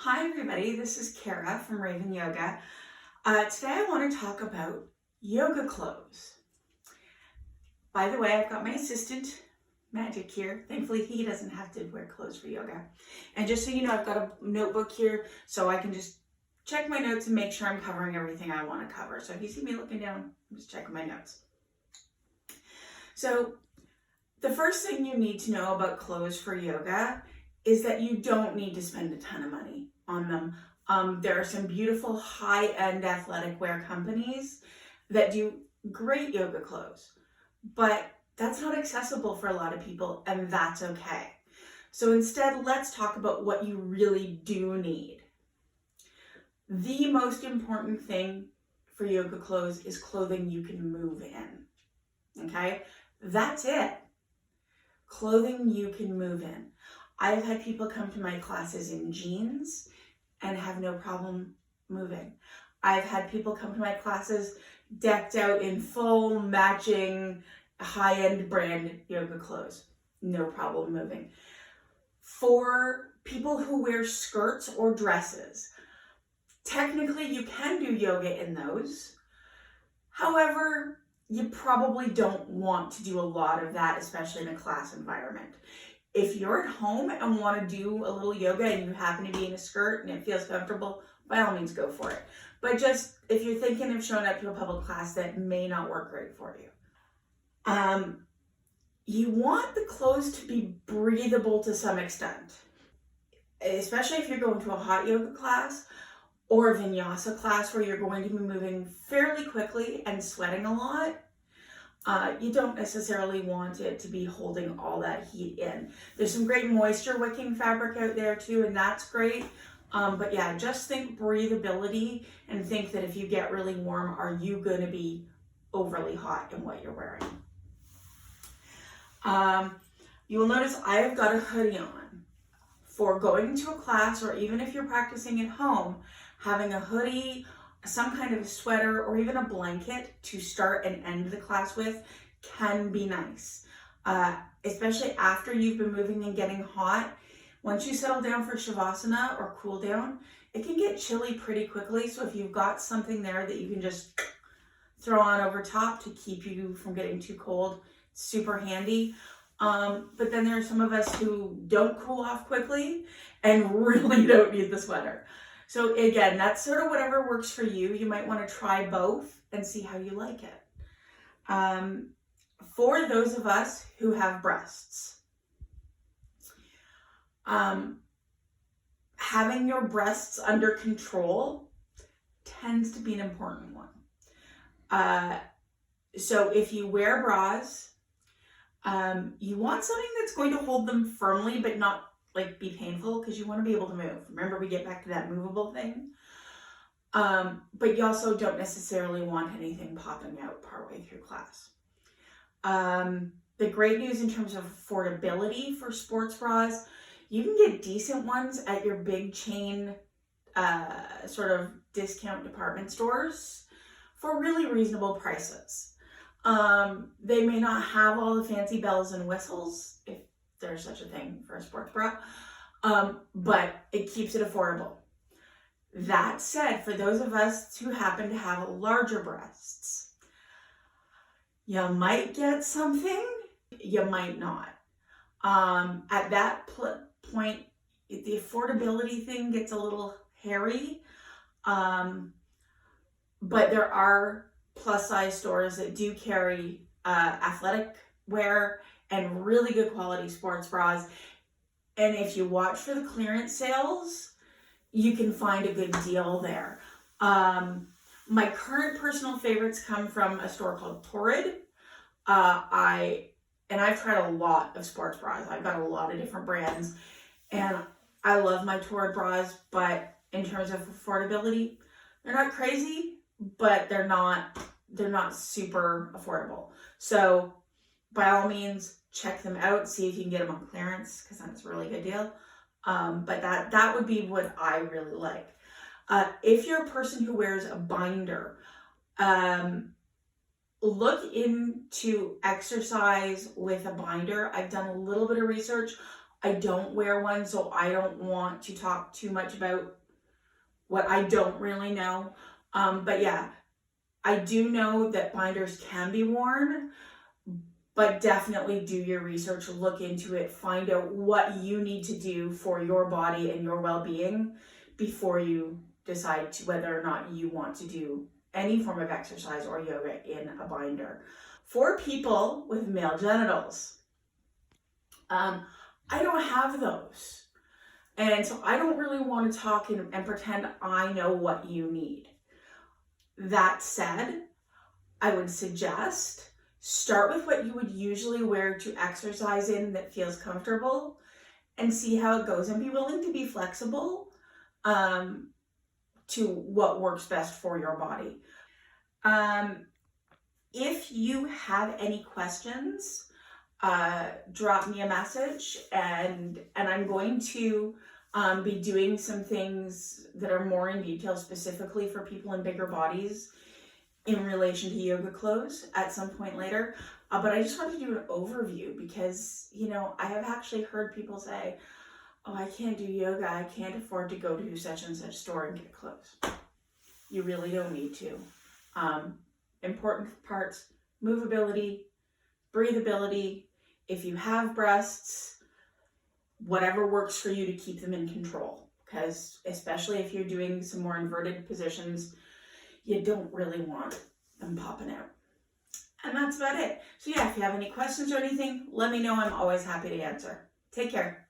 Hi everybody, this is Kara from Raven Yoga. Today I want to talk about yoga clothes. By the way, I've got my assistant, Magic, here. Thankfully, he doesn't have to wear clothes for yoga. And just so you know, I've got a notebook here so I can just check my notes and make sure I'm covering everything I want to cover. So if you see me looking down, I'm just checking my notes. So the first thing you need to know about clothes for yoga is that you don't need to spend a ton of money on them. There are some beautiful high-end athletic wear companies that do great yoga clothes, but that's not accessible for a lot of people, and that's okay. So instead, let's talk about what you really do need. The most important thing for yoga clothes is clothing you can move in, okay? That's it. Clothing you can move in. I've had people come to my classes in jeans and have no problem moving. I've had people come to my classes decked out in full matching high-end brand yoga clothes. No problem moving. For people who wear skirts or dresses, technically you can do yoga in those. However, you probably don't want to do a lot of that, especially in a class environment. If you're at home and want to do a little yoga and you happen to be in a skirt and it feels comfortable, by all means go for it. But just if you're thinking of showing up to a public class, that may not work great for you. You want the clothes to be breathable to some extent, especially if you're going to a hot yoga class or a vinyasa class where you're going to be moving fairly quickly and sweating a lot. You don't necessarily want it to be holding all that heat in. There's some great moisture wicking fabric out there too, and that's great. But yeah, just think breathability and think that if you get really warm, are you going to be overly hot in what you're wearing? You will notice I have got a hoodie on. For going to a class, or even if you're practicing at home, having a hoodie, some kind of a sweater, or even a blanket to start and end the class with can be nice. Especially after you've been moving and getting hot. Once you settle down for Shavasana or cool down, it can get chilly pretty quickly. So if you've got something there that you can just throw on over top to keep you from getting too cold, super handy. But then there are some of us who don't cool off quickly and really don't need the sweater. So again, that's sort of whatever works for you. You might want to try both and see how you like it. For those of us who have breasts, having your breasts under control tends to be an important one. So if you wear bras, you want something that's going to hold them firmly but not like be painful, because you want to be able to move. Remember, we get back to that movable thing. But you also don't necessarily want anything popping out partway through class. The great news in terms of affordability for sports bras, you can get decent ones at your big chain sort of discount department stores for really reasonable prices. They may not have all the fancy bells and whistles, if there's such a thing for a sports bra, but it keeps it affordable. That said, for those of us who happen to have larger breasts, you might get something, you might not. At that point, the affordability thing gets a little hairy, but there are plus size stores that do carry athletic wear and really good quality sports bras. And if you watch for the clearance sales, you can find a good deal there. My current personal favorites come from a store called Torrid. I've tried a lot of sports bras. I've got a lot of different brands, and I love my Torrid bras, but in terms of affordability, they're not crazy, but they're not super affordable. So by all means, check them out, see if you can get them on clearance, because that's a really good deal. But that would be what I really like. If you're a person who wears a binder, look into exercise with a binder. I've done a little bit of research. I don't wear one, so I don't want to talk too much about what I don't really know. But yeah, I do know that binders can be worn, but definitely do your research, look into it, find out what you need to do for your body and your well-being before you decide to whether or not you want to do any form of exercise or yoga in a binder. For people with male genitals, I don't have those. And so I don't really want to talk and pretend I know what you need. That said, I would suggest start with what you would usually wear to exercise in that feels comfortable and see how it goes, and be willing to be flexible to what works best for your body. If you have any questions, drop me a message, and I'm going to be doing some things that are more in detail specifically for people in bigger bodies in relation to yoga clothes at some point later. But I just wanted to do an overview because, you know, I have actually heard people say, oh, I can't do yoga, I can't afford to go to such and such store and get clothes. You really don't need to. Important parts: movability, breathability. If you have breasts, whatever works for you to keep them in control. Because especially if you're doing some more inverted positions, you don't really want them popping out. And that's about it. So yeah, if you have any questions or anything, let me know. I'm always happy to answer. Take care.